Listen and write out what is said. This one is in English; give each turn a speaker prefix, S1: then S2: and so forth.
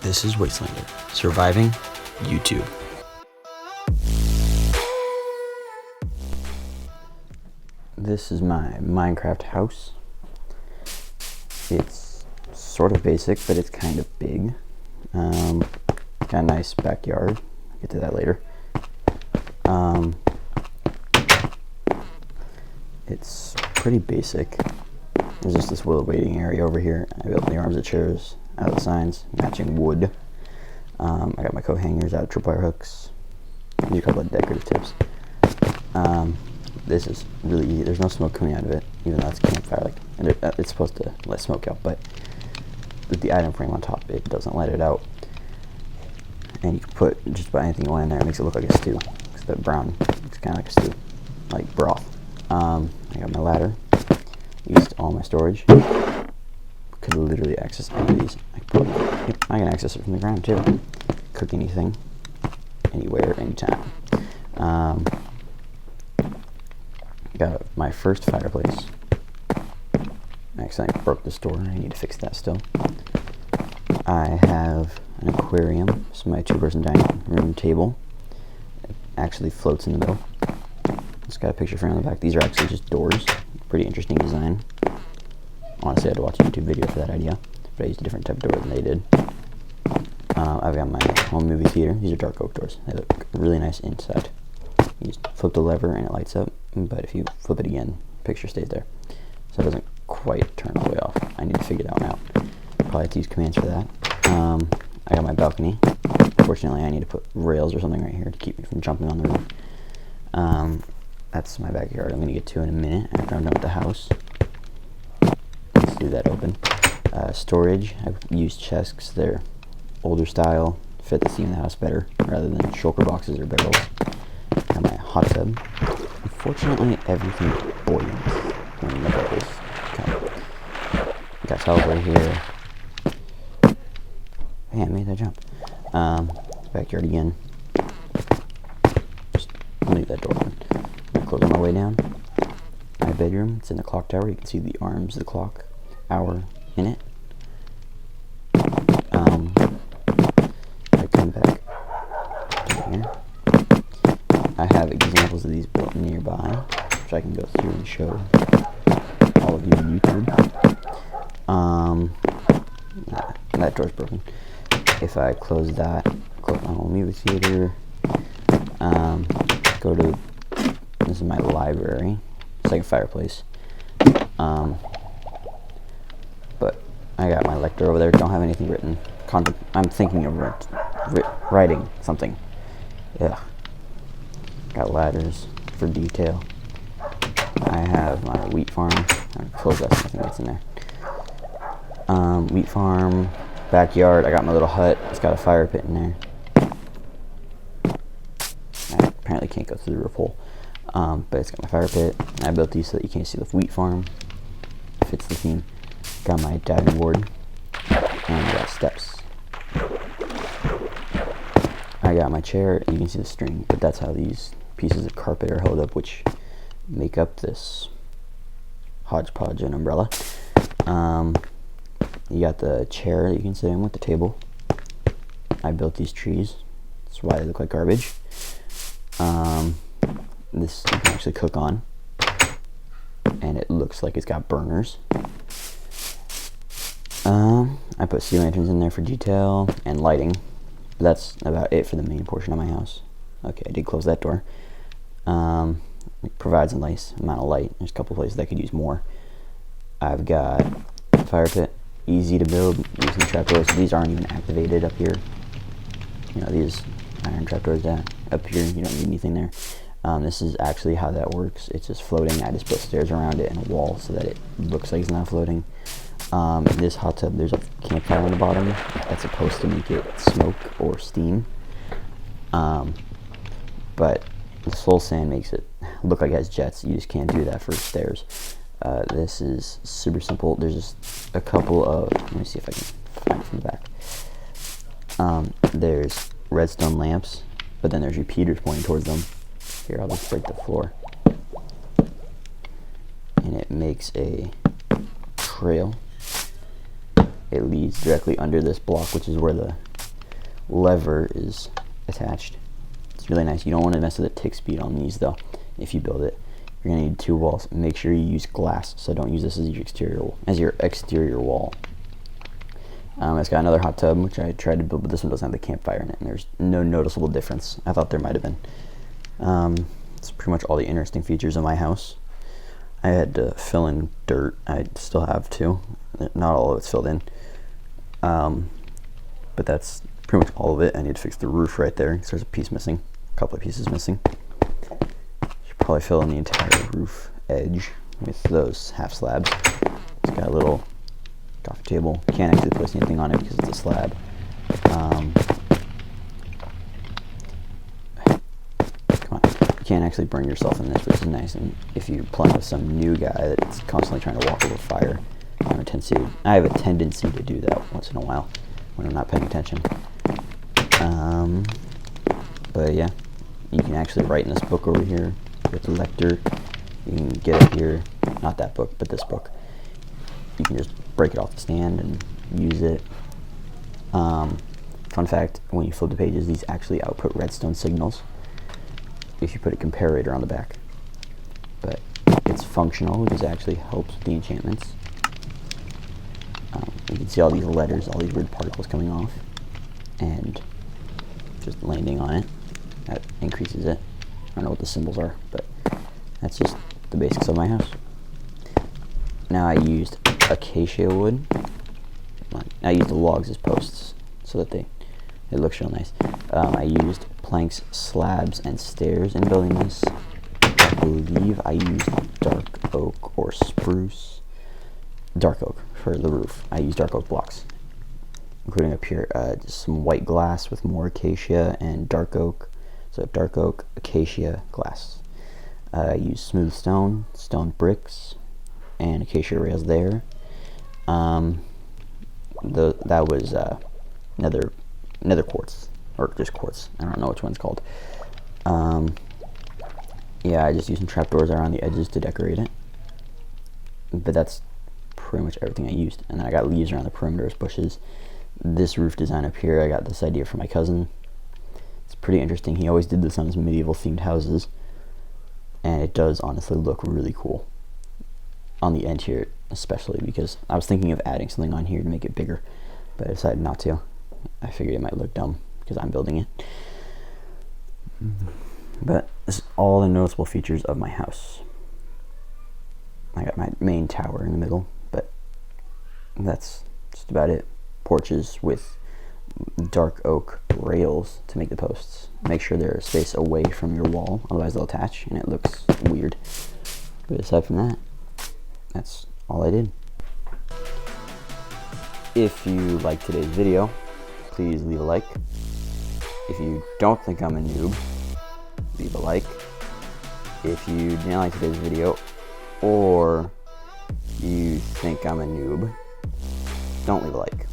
S1: This is Wastelander, surviving YouTube. This is my Minecraft house. It's sort of basic, but it's kind of big. Got a nice backyard. I'll get to that later. It's pretty basic. There's just this little waiting area over here. I built the arms of chairs out of the signs, matching wood. I got my coat hangers out of tripwire hooks. These are a couple of decorative tips. This is really easy. There's no smoke coming out of it, even though it's campfire. It's supposed to let smoke out, but with the item frame on top, it doesn't let it out. And you can put just about anything you want in there. It makes it look like a stew. Because the brown looks kind of like a stew, like broth. I got my ladder. Used all my storage. Could literally access any of these. I can access it from the ground too. Cook anything, anywhere, anytime. Got my first fireplace. I accidentally broke this door. I need to fix that still. I have an aquarium. This is my two-person dining room table. It actually floats in the middle. It's got a picture frame on the back. These are actually just doors. Pretty interesting design. Honestly, I had to watch a YouTube video for that idea, but I used a different type of door than they did. I've got my home movie theater. These are dark oak doors. They look really nice inside. You just flip the lever and it lights up, but if you flip it again, the picture stays there. So it doesn't quite turn all the way off. I need to figure that one out. Probably have to use commands for that. I got my balcony. Fortunately, I need to put rails or something right here to keep me from jumping on the roof. That's my backyard. I'm going to get to in a minute after I'm done with the house. Let's leave that open. Storage. I've used chests. They're older style. Fit the theme of the house better rather than shulker boxes or barrels. Got my hot tub. Unfortunately, everything boils when the bubbles come. Got towels right here. Man, I made that jump. Backyard again. Just leave that door open. Close on my way down. My bedroom, it's in the clock tower. You can see the arms of the clock, hour in it. I come back down here. I have examples of these built nearby, which I can go through and show all of you on YouTube. That door's broken. If I close that, close my home movie theater, go to, this is my library. It's like a fireplace. But I got my lector over there. Don't have anything written. I'm thinking of writing something. Yeah. Got ladders for detail. I have my wheat farm. I'll close that so nothing gets in there. Wheat farm, backyard. I got my little hut. It's got a fire pit in there. I apparently can't go through the roof hole. But it's got my fire pit. I built these so that you can't see the wheat farm. Fits the theme. Got my diving board. And got steps. I got my chair. You can see the string, but that's how these pieces of carpet are held up, which make up this hodgepodge and umbrella. You got the chair that you can sit in with the table. I built these trees. That's why they look like garbage. This you can actually cook on, and it looks like it's got burners. I put sea lanterns in there for detail and lighting. But that's about it for the main portion of my house. Okay, I did close that door. It provides a nice amount of light. There's a couple places that could use more. I've got a fire pit, easy to build, using trapdoors. These aren't even activated up here. You know, these iron trapdoors down up here, you don't need anything there. This is actually how that works. It's just floating. I just put stairs around it and a wall so that it looks like it's not floating. This hot tub, there's a campfire on the bottom that's supposed to make it smoke or steam. But the soul sand makes it look like it has jets. You just can't do that for stairs. This is super simple. There's just a couple of, let me see if I can find it from the back. There's redstone lamps, but then there's repeaters pointing towards them. Here, I'll just break the floor. And it makes a trail. It leads directly under this block, which is where the lever is attached. It's really nice. You don't want to mess with the tick speed on these though. If you build it, you're gonna need 2 walls. Make sure you use glass, so don't use this as your exterior wall. It's got another hot tub, which I tried to build, but this one doesn't have the campfire in it, and there's no noticeable difference. I thought there might have been. It's pretty much all the interesting features of my house. I had to fill in dirt. I still have to. Not all of it's filled in. But that's pretty much all of it. I need to fix the roof right there because there's a piece missing. A couple of pieces missing. Should probably fill in the entire roof edge with those half slabs. It's got a little coffee table. Can't actually place anything on it because it's a slab. Come on. You can't actually burn yourself in this, which is nice. And if you're playing with some new guy that's constantly trying to walk over fire, I have a tendency to do that once in a while when I'm not paying attention. But yeah, you can actually write in this book over here with the lector. You can get it here, not that book, but this book. You can just break it off the stand and use it. Fun fact, when you flip the pages, these actually output redstone signals if you put a comparator on the back. But it's functional because it actually helps with the enchantments. You can see all these letters, all these weird particles coming off, and just landing on it. That increases it. I don't know what the symbols are, but that's just the basics of my house. Now I used acacia wood. I used the logs as posts so that it looks real nice. I used planks, slabs, and stairs in building this. I believe I used dark oak or spruce. Dark oak for the roof. I used dark oak blocks, including up here just some white glass with more acacia and dark oak. So dark oak, acacia, glass. I used smooth stone bricks, and acacia rails there. That was nether quartz, or just quartz. I don't know which one's called. Yeah, I just used some trapdoors around the edges to decorate it. But that's pretty much everything I used. And then I got leaves around the perimeter as bushes. This roof design up here, I got this idea from my cousin. It's pretty interesting. He always did this on his medieval themed houses, and it does honestly look really cool on the end here, especially because I was thinking of adding something on here to make it bigger, but I decided not to. I figured it might look dumb because I'm building it. But this is all the noticeable features of my house. I got my main tower in the middle, but that's just about it. Porches with dark oak rails to make the posts. Make sure they're a space away from your wall, otherwise they'll attach and it looks weird. But aside from that, that's all I did. If you liked today's video, please leave a like. If you don't think I'm a noob, leave a like. If you didn't like today's video, or you think I'm a noob, don't leave a like.